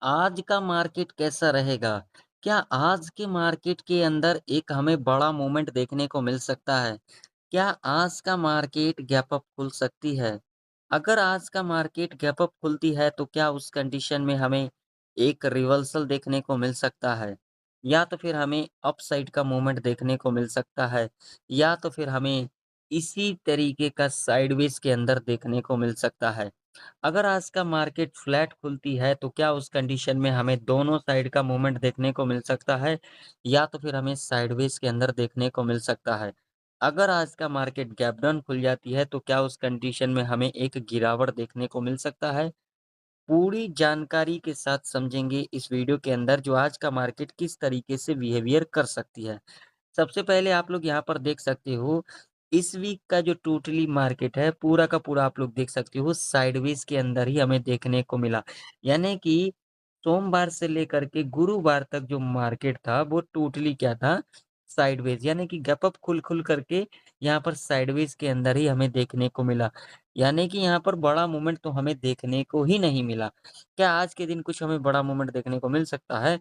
आज का मार्केट कैसा रहेगा? क्या आज के मार्केट के अंदर एक हमें बड़ा मूवमेंट देखने को मिल सकता है? क्या आज का मार्केट गैप अप खुल सकती है? अगर आज का मार्केट गैप अप खुलती है तो क्या उस कंडीशन में हमें एक रिवर्सल देखने को मिल सकता है? या तो फिर हमें अपसाइड का मूवमेंट देखने को मिल सकता है? या तो फिर हमें इसी तरीके का साइडवेज़ के अंदर देखने को मिल सकता है? अगर आज का मार्केट फ्लैट खुलती है, तो क्या उस कंडीशन में हमें दोनों साइड का मूवमेंट देखने को मिल सकता है? या तो फिर हमें साइडवेज़ के अंदर देखने को मिल सकता है? अगर आज का मार्केट गैप डाउन खुल जाती है, तो क्या उस कंडीशन में हमें एक गिरावट देखने को मिल सकता है? पूरी जानकारी के साथ समझेंगे इस वीडियो के अंदर जो आज का मार्केट किस तरीके से बिहेवियर कर सकती है। सबसे पहले आप लोग यहाँ पर देख सकते हो, इस वीक का जो टोटली मार्केट है, पूरा का पूरा आप लोग देख सकते हो साइडवेज़ के अंदर ही हमें देखने को मिला। यानी कि सोमवार से लेकर के गुरुवार तक जो मार्केट था, वो टोटली क्या था? साइडवेज़ यानी कि गैप अप खुल-खुल करके यहाँ पर साइडवेज़ के अंदर ही हमें देखने को मिला। यानी कि यहाँ पर बड़ा मूवमेंट तो हमें देखने को ही नहीं मिला। क्या आज के दिन कुछ हमें बड़ा मूवमेंट देखने को मिल सकता है?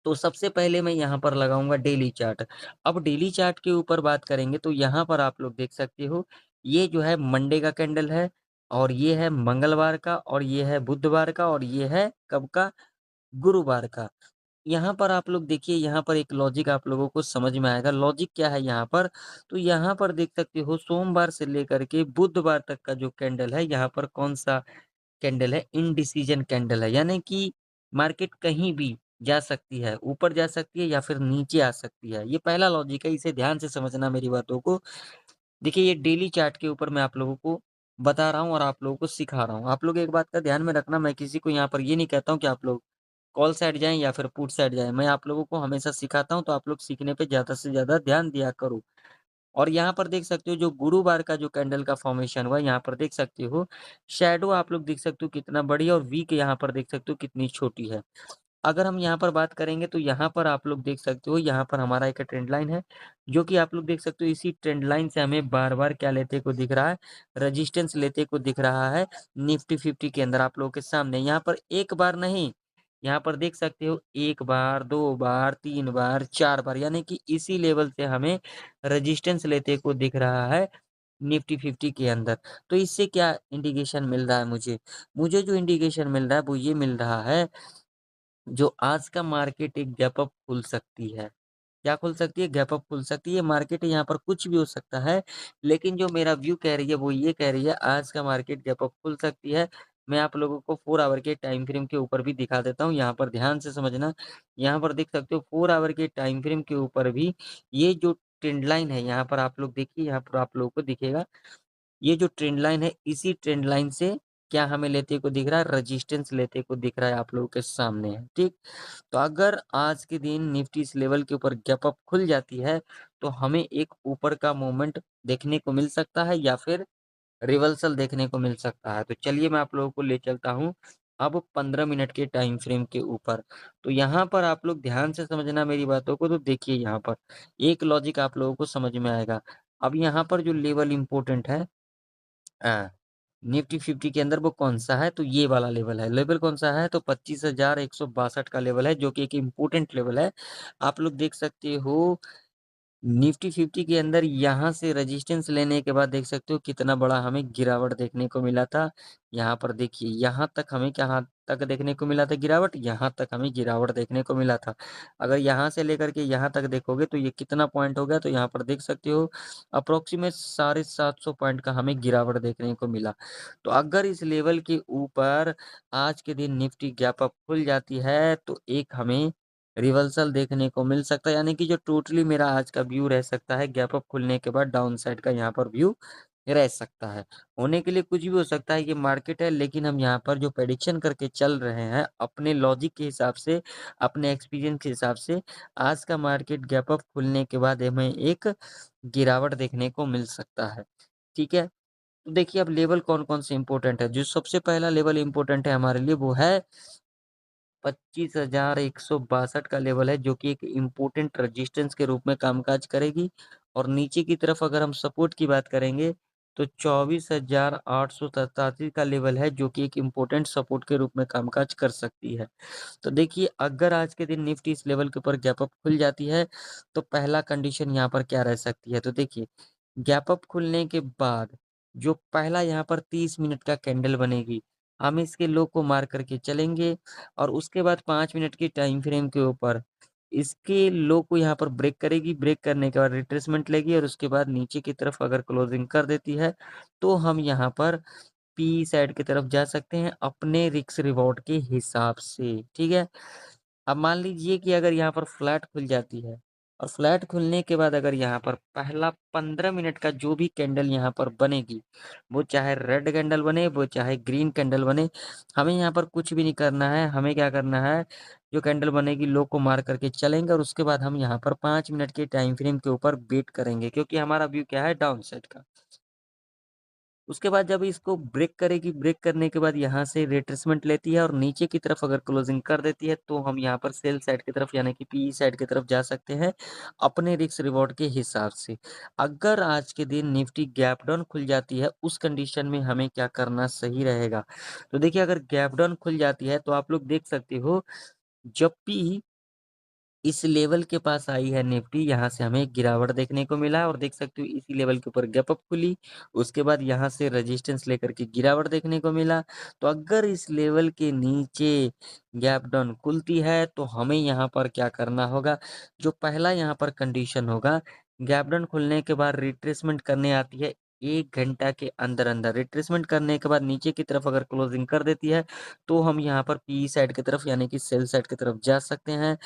तो सबसे पहले मैं यहाँ पर लगाऊँगा डेली चार्ट। अब डेली चार्ट के ऊपर बात करेंगे तो यहाँ पर आप लोग देख सकते हो, ये जो है मंडे का कैंडल है और ये है मंगलवार का और ये है बुधवार का और ये है कब का? गुरुवार का। यहाँ पर आप लोग देखिए, यहाँ पर एक लॉजिक आप लोगों को समझ में आएगा। लॉजिक क्या है यहाँ पर? तो यहाँ पर देख सकते हो सोमवार से लेकर के बुधवार तक का जो कैंडल है, यहाँ पर कौन-सा कैंडल है? इंडिसीजन कैंडल है। यानी कि मार्केट कहीं भी जा सकती है, ऊपर जा सकती है या फिर नीचे आ सकती है। ये पहला लॉजिक है, इसे ध्यान से समझना मेरी बातों को। देखिए, ये डेली चार्ट के ऊपर मैं आप लोगों को बता रहा हूँ और आप लोगों को सिखा रहा हूँ। आप लोग एक बात का ध्यान में रखना, मैं किसी को यहाँ पर ये नहीं कहता हूँ कि आप लोग कॉल साइड जाएँ या फिर पुट साइड जाएँ। मैं आप लोगों को हमेशा सिखाता हूँ, तो आप लोग सीखने पे ज़्यादा से ज़्यादा ध्यान दिया करो। और यहाँ पर देख सकते हो जो गुरुवार का जो कैंडल का फॉर्मेशन हुआ, यहाँ पर देख सकते हो, शैडो आप लोग देख सकते हो कितना बड़ी है और वीक यहाँ पर देख सकते हो कितनी छोटी है। अगर हम यहाँ पर बात करेंगे तो यहाँ पर आप लोग देख सकते हो, यहाँ पर हमारा एक ट्रेंड लाइन है, जो कि आप लोग देख सकते हो इसी ट्रेंड लाइन से हमें बार-बार क्या लेते को दिख रहा है, रेजिस्टेंस लेते को दिख रहा है निफ्टी 50 के अंदर आप लोगों के सामने। यहाँ पर एक बार नहीं, यहाँ पर देख सकते हो 1 बार, 2 बार, 3 बार, 4 बार यानी कि इसी लेवल से हमें रेजिस्टेंस लेते को दिख रहा है निफ्टी 50 के अंदर। तो इससे क्या इंडिकेशन मिल रहा है मुझे? मुझे जो इंडिकेशन मिल रहा है वो ये मिल रहा है, जो आज का मार्केट एक गैप अप खुल सकती है। क्या खुल सकती है? गैप अप खुल सकती है। मार्केट यहाँ पर कुछ भी हो सकता है, लेकिन जो मेरा व्यू कह रही है वो ये कह रही है आज का मार्केट गैप अप खुल सकती है। मैं आप लोगों को 4 आवर के टाइम फ्रेम के ऊपर भी दिखा देता हूँ, यहाँ पर ध्यान से समझना। यहाँ पर देख सकते हो 4 आवर के टाइम फ्रेम के ऊपर भी ये जो ट्रेंड लाइन है, यहाँ पर आप लोग देखिए, यहाँ पर आप लोगों को दिखेगा ये जो ट्रेंड लाइन है, इसी ट्रेंड लाइन से क्या हमें लेते को दिख रहा है? रेजिस्टेंस लेते को दिख रहा है आप लोगों के सामने है, ठीक? तो अगर आज के दिन निफ्टी इस लेवल के ऊपर गैप अप खुल जाती है, तो हमें एक ऊपर का मूवमेंट देखने को मिल सकता है या फिर रिवर्सल देखने को मिल सकता है। तो चलिए मैं आप लोगों को ले चलता हूँ अब 15 मिनट के टाइम फ्रेम के ऊपर। तो यहाँ पर आप लोग ध्यान से समझना मेरी बातों को, तो देखिए यहाँ पर एक लॉजिक आप लोगों को समझ में आएगा। अब यहाँ पर जो लेवल इम्पोर्टेंट है अ, निफ्टी 50 के अंदर वो कौन-सा है? तो ये वाला लेवल है। लेवल कौन-सा है? तो 25,162 का लेवल है, जो कि एक इम्पोर्टेंट लेवल है। आप लोग देख सकते हो निफ्टी 50 के अंदर यहाँ से रेजिस्टेंस लेने के बाद देख सकते हो कितना बड़ा हमें गिरावट देखने को मिला था। यहाँ पर देखिए, यहाँ तक हमें कहाँ तक देखने को मिला था गिरावट? यहाँ तक हमें गिरावट देखने को मिला था। अगर यहाँ से लेकर के यहाँ तक देखोगे तो ये कितना पॉइंट हो गया? तो यहाँ पर देख सकते हो अप्रॉक्सिमेट 750 पॉइंट का हमें गिरावट देखने को मिला। तो अगर इस लेवल के ऊपर आज के दिन निफ्टी गैप अप खुल जाती है, तो एक हमें रिवर्सल देखने को मिल सकता है, यानी कि जो टोटली मेरा आज का व्यू रह सकता है गैप अप खुलने के बाद डाउन साइड का यहाँ पर व्यू रह सकता है। होने के लिए कुछ भी हो सकता है, ये मार्केट है, लेकिन हम यहाँ पर जो प्रेडिक्शन करके चल रहे हैं अपने लॉजिक के हिसाब से, अपने एक्सपीरियंस के हिसाब से, आज का मार्केट गैप अप खुलने के बाद हमें एक गिरावट देखने को मिल सकता है। ठीक है? तो देखिए अब लेवल कौन-कौन से इम्पोर्टेंट है। जो सबसे पहला लेवल इम्पोर्टेंट है हमारे लिए वो है 25,162 का लेवल है, जो कि एक इम्पोर्टेंट रेजिस्टेंस के रूप में कामकाज करेगी और नीचे की तरफ अगर हम सपोर्ट की बात करेंगे, तो 24,887 का लेवल है जो कि एक इम्पोर्टेंट सपोर्ट के रूप में कामकाज कर सकती है। तो देखिए अगर आज के दिन निफ्टी इस लेवल के ऊपर गैप अप खुल जाती है, तो पहला कंडीशन यहाँ पर क्या रह सकती है? तो देखिए गैप अप खुलने के बाद जो पहला यहाँ पर 30 मिनट का कैंडल बनेगी, हम इसके लो को मार करके चलेंगे और उसके बाद 5 मिनट की टाइम फ्रेम के ऊपर इसके लो को यहाँ पर ब्रेक करेगी, ब्रेक करने के बाद रिट्रेसमेंट लेगी और उसके बाद नीचे की तरफ अगर क्लोजिंग कर देती है, तो हम यहाँ पर पी साइड की तरफ जा सकते हैं अपने रिस्क रिवॉर्ड के हिसाब से, ठीक है? अब मान लीजिए कि अगर यहाँ पर फ्लैट खुल जाती है और फ्लैट खुलने के बाद अगर यहाँ पर पहला 15 मिनट का जो भी कैंडल यहाँ पर बनेगी, वो चाहे रेड कैंडल बने, वो चाहे ग्रीन कैंडल बने, हमें यहाँ पर कुछ भी नहीं करना है। हमें क्या करना है, जो कैंडल बनेगी लो को मार करके चलेंगे और उसके बाद हम यहाँ पर 5 मिनट के टाइम फ्रेम के ऊपर वेट करेंगे क्योंकि हमारा व्यू क्या है डाउन साइड का। उसके बाद जब इसको ब्रेक करेगी, ब्रेक करने के बाद यहाँ से रिट्रेसमेंट लेती है और नीचे की तरफ अगर क्लोजिंग कर देती है, तो हम यहाँ पर सेल साइड की तरफ यानी कि पीई साइड की तरफ जा सकते हैं, अपने रिस्क रिवॉर्ड के हिसाब से। अगर आज के दिन निफ्टी गैप डाउन खुल जाती है, उस कंडीशन में हमें क्या करना सही रहेगा? तो देखिए अगर गैप डाउन खुल जाती है, तो आप लोग देख सकते हो, जब भी इस लेवल के पास आई है निफ्टी, यहाँ से हमें गिरावट देखने को मिला और देख सकते हो इसी लेवल के ऊपर गैप अप खुली। उसके बाद यहाँ से रेजिस्टेंस लेकर के गिरावट देखने को मिला। तो अगर इस लेवल के नीचे गैप डाउन खुलती है, तो हमें यहाँ पर क्या करना होगा? जो पहला यहाँ पर कंडीशन होगा, गैप डाउन खुलने के बाद रिट्रेसमेंट करने आती है 1 घंटा के अंदर-अंदर। रिट्रेसमेंट करने के बाद नीचे की तरफ अगर क्लोजिंग कर देती है, तो हम यहाँ पर पी साइड की तरफ यानी कि सेल साइड की तरफ जा सकते हैं।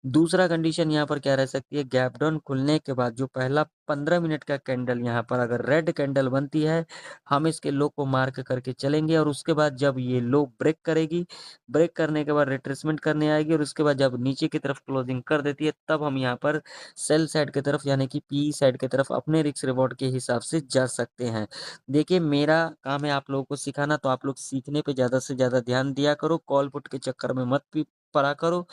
दूसरा कंडीशन यहाँ पर क्या रह सकती है, गैप डाउन खुलने के बाद जो पहला 15 मिनट का कैंडल यहाँ पर अगर रेड कैंडल बनती है, हम इसके लो को मार्क करके चलेंगे और उसके बाद जब ये लो ब्रेक करेगी, ब्रेक करने के बाद रिट्रेसमेंट करने आएगी और उसके बाद जब नीचे की तरफ क्लोजिंग कर देती है, तब हम यहाँ पर सेल साइड की तरफ यानी कि पी साइड की तरफ अपने रिस्क रिवॉर्ड के हिसाब से जा सकते हैं। देखिए मेरा काम है आप लोगों को सिखाना, तो आप लोग सीखने पे ज़्यादा से ज़्यादा ध्यान दिया करो, कॉल पुट के चक्कर में मत पड़ा करो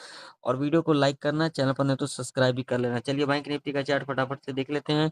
और वीडियो को लाइक करना, चैनल पर नहीं तो सब्सक्राइब भी कर लेना। चलिए बैंक निफ्टी का चार्ट फटाफट से देख लेते हैं।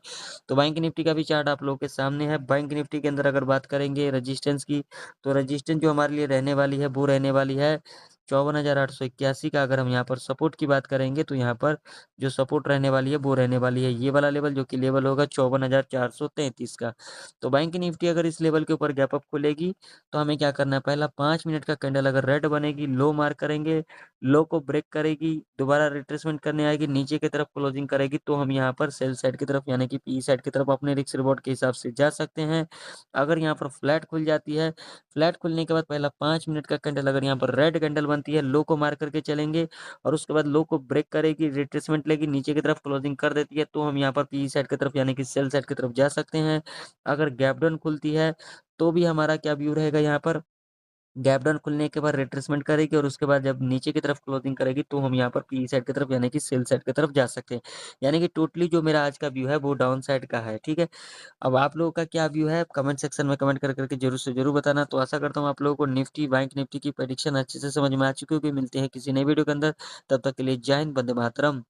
तो बैंक निफ्टी का भी चार्ट आप लोगों के सामने है। बैंक निफ्टी के अंदर अगर बात करेंगे रेजिस्टेंस की, तो रेजिस्टेंस जो हमारे लिए रहने वाली है, वो रहने वाली है 54,881 का। अगर हम यहाँ पर सपोर्ट की बात करेंगे, तो यहाँ पर जो सपोर्ट रहने वाली है, वो रहने वाली है ये वाला लेवल, जो कि लेवल होगा 54,433 का। तो बैंक निफ्टी अगर इस लेवल के ऊपर गैप अप खुलेगी, तो हमें क्या करना है, पहला 5 मिनट का कैंडल अगर रेड बनेगी, लो मार्क करेंगे, लो को ब्रेक करेगी, दोबारा रिट्रेसमेंट करने आएगी, नीचे की तरफ क्लोजिंग करेगी, तो हम यहाँ पर सेल साइड की तरफ यानी कि पी साइड की तरफ अपने रिस्क रिवॉर्ड के हिसाब से जा सकते हैं। अगर यहाँ पर फ्लैट खुल जाती है, फ्लैट खुलने के बाद पहला 5 मिनट का कैंडल अगर यहाँ पर रेड कैंडल बनती है, लो को मार करके चलेंगे और उसके बाद लो को ब्रेक करेगी, रिट्रेसमेंट लेगी, नीचे की तरफ क्लोजिंग कर देती है, तो हम यहाँ पर पी साइड की तरफ यानी कि सेल साइड की तरफ जा सकते हैं। अगर गैप डाउन खुलती है, तो भी हमारा क्या व्यू रहेगा, यहाँ पर गैप डाउन खुलने के बाद रिट्रेसमेंट करेगी और उसके बाद जब नीचे की तरफ क्लोजिंग करेगी, तो हम यहाँ पर पी साइड की तरफ यानी कि सेल साइड की तरफ जा सकते हैं। यानी कि टोटली जो मेरा आज का व्यू है वो डाउन साइड का है, ठीक है? अब आप लोगों का क्या व्यू है कमेंट सेक्शन में कमेंट कर करके ज़रूर से ज़रूर बताना। तो आशा करता हूँ आप लोगों को निफ्टी, बैंक निफ्टी की प्रेडिक्शन अच्छे से समझ में आ चुकी होगी। मिलते हैं किसी नई वीडियो के अंदर, तब तक के लिए जय हिंद, वंदे मातरम।